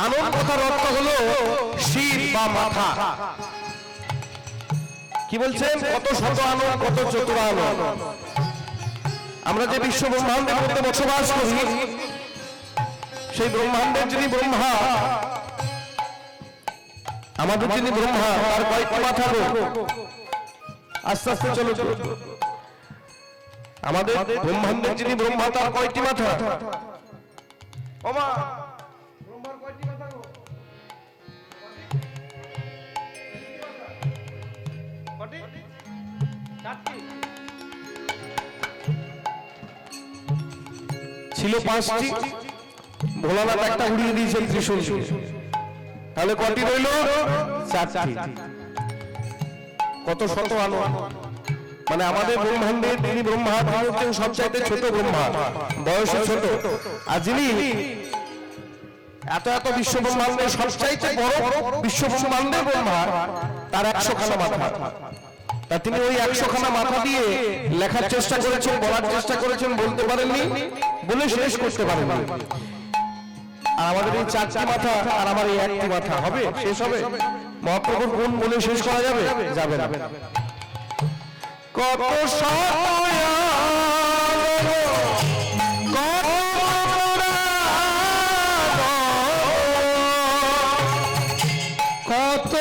আনন কথার অর্থ হলো শির বা মাথা। কি বলছেন? কত শত আনন, কত চতুর আনন। আমরা যে বিশ্ব ব্রহ্মাণ্ডের মধ্যে বসবাস করি, সেই ব্রহ্মাণ্ডের যিনি ব্রহ্মা, আমাদের যিনি ব্রহ্মা, তার কয়েকটি মাথা গো? আস্তে আস্তে চলো। আমাদের ব্রহ্মাণ্ডের যিনি ব্রহ্মা, তার কয়েকটি মাথা? ওমা, ব্রহ্মার কয়টি মাথা গো? ছিল 5টি, ভোলানাথ একটা উড়িয়ে দিয়েছেন ত্রিশূল দিয়ে। তাহলে কয়টি রইল? 4টি। কত শত আলো! মানে আমাদের ব্রহ্মাণ্ডের যিনি ব্রহ্মা, তিনি হচ্ছেন সবচাইতে ছোট ব্রহ্মা, বয়সে ছোট। আর যিনি এত এত বিশ্ব ব্রহ্মাণ্ডের সবচাইতে বড় বিশ্ব ব্রহ্মাণ্ডের ব্রহ্মা, তার 100 খানা মাথা। তা তিনি ওই 100 খানা মাথা দিয়ে লেখার চেষ্টা করেছেন, বলার চেষ্টা করেছেন, বলতে পারেননি, বলে শেষ করতে পারেননি। আর আমাদের এই 4টি মাথা আর আমার এই 1টি মাথা হবে? শেষ হবে? মহাপ্রভুর গুণ বলে শেষ করা যাবে? যাবে না। কত কত